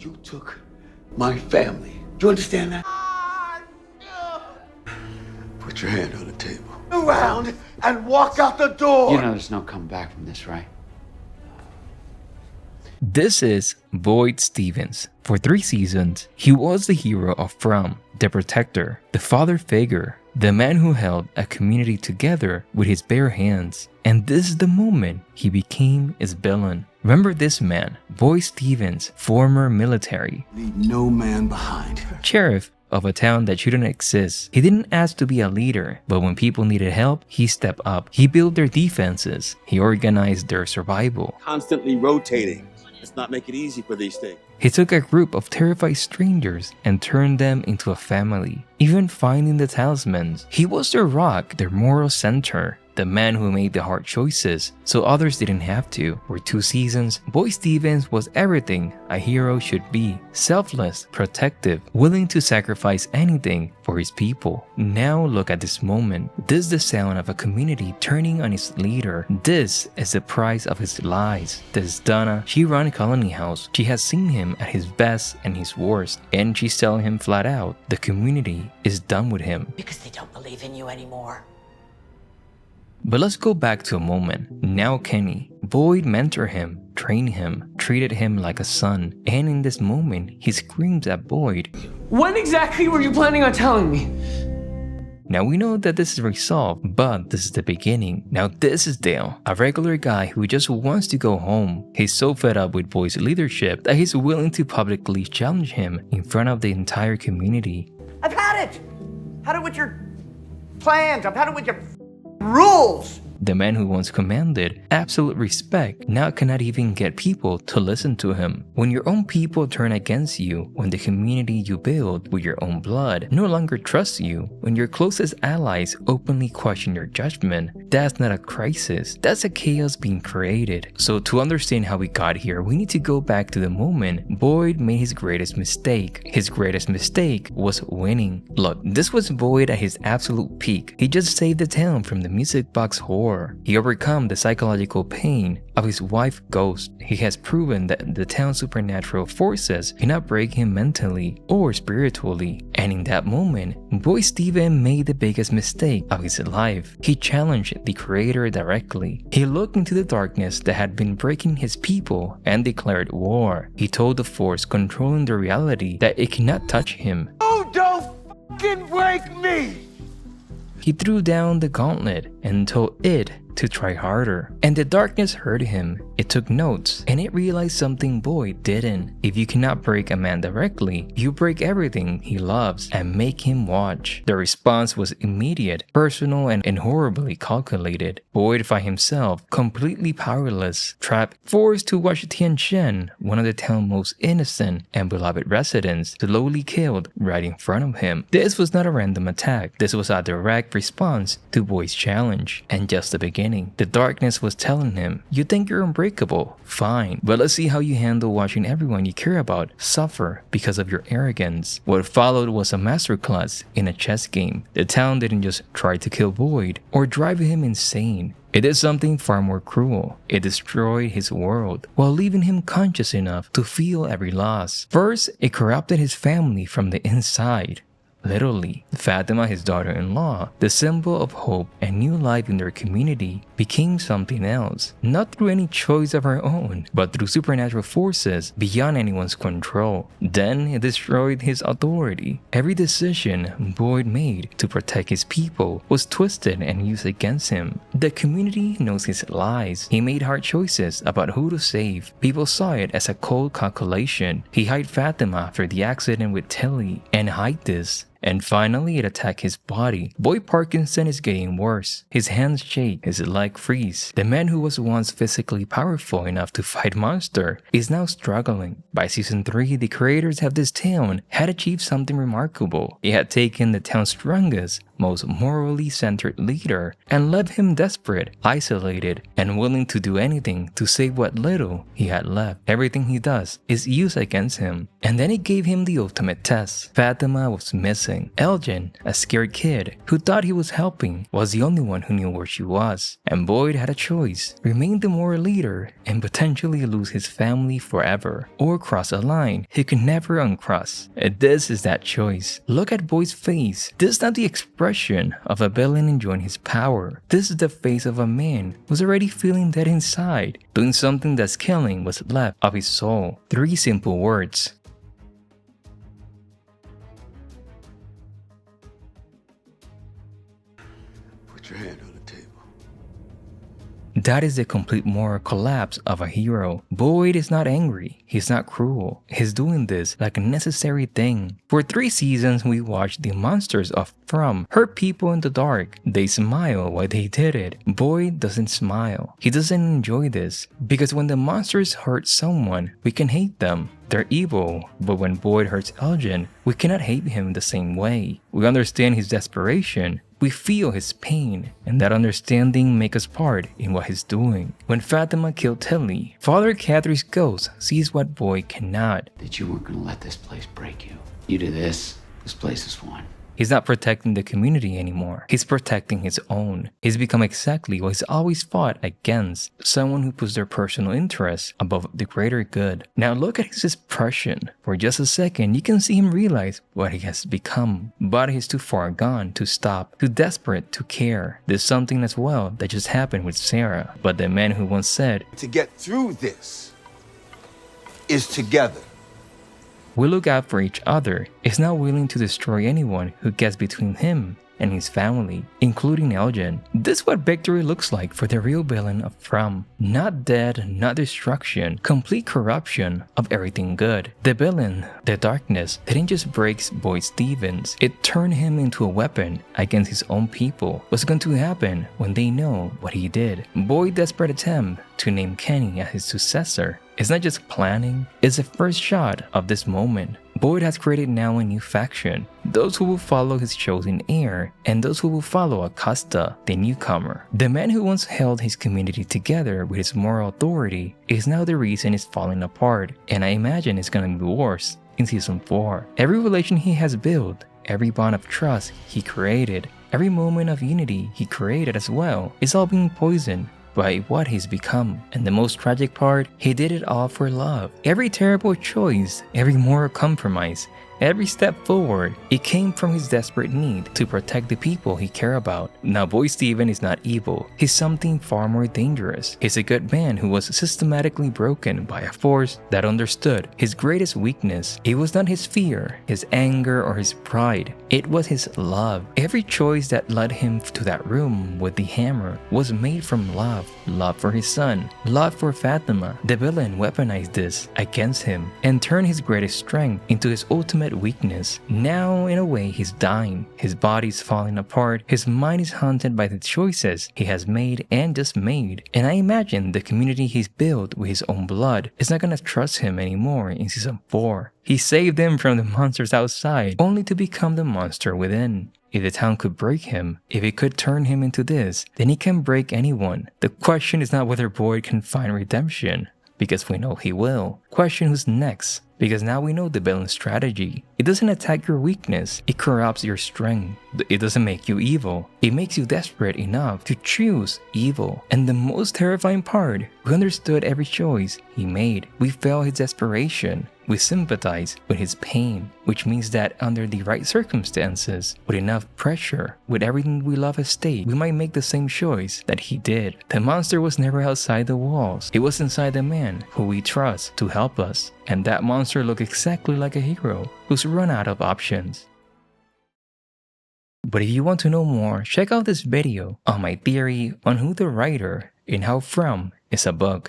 You took my family. Do you understand that? Put your hand on the table. Around and walk out the door. You know there's no coming back from this, right? This is Boyd Stevens. For 3 seasons, he was the hero of From, the protector, the father figure, the man who held a community together with his bare hands. And this is the moment he became his villain. Remember this man, Boyd Stevens, former military. Leave no man behind. Sheriff of a town that shouldn't exist. He didn't ask to be a leader, but when people needed help, he stepped up. He built their defenses. He organized their survival. Constantly rotating. Let's not make it easy for these things. He took a group of terrified strangers and turned them into a family, even finding the talismans. He was their rock, their moral center, the man who made the hard choices so others didn't have to. For 2 seasons, Boyd Stevens was everything a hero should be: selfless, protective, willing to sacrifice anything for his people. Now look at this moment. This is the sound of a community turning on its leader. This is the price of his lies. This is Donna. She runs Colony House. She has seen him at his best and his worst, and she's telling him flat out, the community is done with him. Because they don't believe in you anymore. But let's go back to a moment. Now Kenny. Boyd mentored him, trained him, treated him like a son, and in this moment, he screams at Boyd. When exactly were you planning on telling me? Now we know that this is resolved, but this is the beginning. Now this is Dale, a regular guy who just wants to go home. He's so fed up with Boyd's leadership that he's willing to publicly challenge him in front of the entire community. I've had it! Had it with your plans, I've had it with your rules! The man who once commanded absolute respect now cannot even get people to listen to him. When your own people turn against you, when the community you build with your own blood no longer trusts you, when your closest allies openly question your judgment, that's not a crisis, that's a chaos being created. So to understand how we got here, we need to go back to the moment Boyd made his greatest mistake. His greatest mistake was winning. Look, this was Boyd at his absolute peak. He just saved the town from the music box horror. He overcome the psychological pain of his wife Ghost. He has proven that the town's supernatural forces cannot break him mentally or spiritually. And in that moment, Boyd Stevens made the biggest mistake of his life. He challenged the creator directly. He looked into the darkness that had been breaking his people and declared war. He told the force controlling the reality that it cannot touch him. You don't fucking break me! He threw down the gauntlet and told it to try harder. And the darkness heard him. It took notes, and it realized something Boyd didn't. If you cannot break a man directly, you break everything he loves and make him watch. The response was immediate, personal, and horribly calculated. Boyd found himself completely powerless, trapped, forced to watch Tian Shen, one of the town's most innocent and beloved residents, slowly killed right in front of him. This was not a random attack. This was a direct response to Boyd's challenge, and just the beginning. The darkness was telling him, you think you're unbreakable? Fine, but let's see how you handle watching everyone you care about suffer because of your arrogance. What followed was a masterclass in a chess game. The town didn't just try to kill Boyd or drive him insane. It did something far more cruel. It destroyed his world while leaving him conscious enough to feel every loss. First, it corrupted his family from the inside. Literally, Fatima, his daughter-in-law, the symbol of hope and new life in their community, became something else, not through any choice of her own, but through supernatural forces beyond anyone's control. Then it destroyed his authority. Every decision Boyd made to protect his people was twisted and used against him. The community knows his lies. He made hard choices about who to save. People saw it as a cold calculation. He hid Fatima after the accident with Tilly, and hid this. And finally, it attacked his body. Boyd Parkinson is getting worse. His hands shake, his leg freeze. The man who was once physically powerful enough to fight monster is now struggling. By season 3, the creators of this town had achieved something remarkable. It had taken the town's strongest, most morally centered leader and left him desperate, isolated, and willing to do anything to save what little he had left. Everything he does is used against him. And then he gave him the ultimate test. Fatima was missing. Elgin, a scared kid who thought he was helping, was the only one who knew where she was. And Boyd had a choice: remain the moral leader and potentially lose his family forever, or cross a line he could never uncross. This is that choice. Look at Boyd's face. This is not the expression of a villain enjoying his power. This is the face of a man who's already feeling dead inside, doing something that's killing what's left of his soul. 3 simple words. Put your hand on the table. That is the complete moral collapse of a hero. Boyd is not angry. He's not cruel. He's doing this like a necessary thing. For 3 seasons, we watched the monsters of From hurt people in the dark. They smile while they did it. Boyd doesn't smile. He doesn't enjoy this. Because when the monsters hurt someone, we can hate them. They're evil, but when Boyd hurts Elgin, we cannot hate him the same way. We understand his desperation. We feel his pain, and that understanding makes us part in what he's doing. When Fatima killed Tilly, Father Catherine's ghost sees what Boyd cannot. That you weren't gonna let this place break you. You do this place is one. He's not protecting the community anymore. He's protecting his own. He's become exactly what he's always fought against: someone who puts their personal interests above the greater good. Now look at his expression. For just a second, you can see him realize what he has become. But he's too far gone to stop, too desperate to care. There's something as well that just happened with Sarah. But the man who once said, To get through this is together. we look out for each other, is now willing to destroy anyone who gets between him and his family, including Elgin. This is what victory looks like for the real villain of From. Not death, not destruction, complete corruption of everything good. The villain, the darkness, didn't just break Boyd Stevens, it turned him into a weapon against his own people. What's going to happen when they know what he did? Boyd's desperate attempt to name Kenny as his successor is not just planning, it's the first shot of this moment. Boyd has created now a new faction, those who will follow his chosen heir, and those who will follow Acosta, the newcomer. The man who once held his community together with his moral authority is now the reason it's falling apart, and I imagine it's gonna be worse in season 4. Every relation he has built, every bond of trust he created, every moment of unity he created as well, is all being poisoned by what he's become. And the most tragic part, he did it all for love. Every terrible choice, every moral compromise, every step forward, it came from his desperate need to protect the people he cared about. Now Boyd Steven is not evil, he's something far more dangerous. He's a good man who was systematically broken by a force that understood his greatest weakness. It was not his fear, his anger, or his pride. It was his love. Every choice that led him to that room with the hammer was made from love. Love for his son, love for Fatima. The villain weaponized this against him and turned his greatest strength into his ultimate weakness. Now, in a way, he's dying. His body's falling apart. His mind is haunted by the choices he has made and just made. And I imagine the community he's built with his own blood is not gonna trust him anymore in season 4. He saved them from the monsters outside, only to become the monster within. If the town could break him, if it could turn him into this, then he can break anyone. The question is not whether Boyd can find redemption, because we know he will. Question who's next, because now we know the villain's strategy. It doesn't attack your weakness, it corrupts your strength. It doesn't make you evil, it makes you desperate enough to choose evil. And the most terrifying part, we understood every choice he made. We felt his desperation. We sympathize with his pain, which means that under the right circumstances, with enough pressure, with everything we love at stake, we might make the same choice that he did. The monster was never outside the walls. It was inside the man who we trust to help us. And that monster looked exactly like a hero who's run out of options. But if you want to know more, check out this video on my theory on who the writer and how From is a book.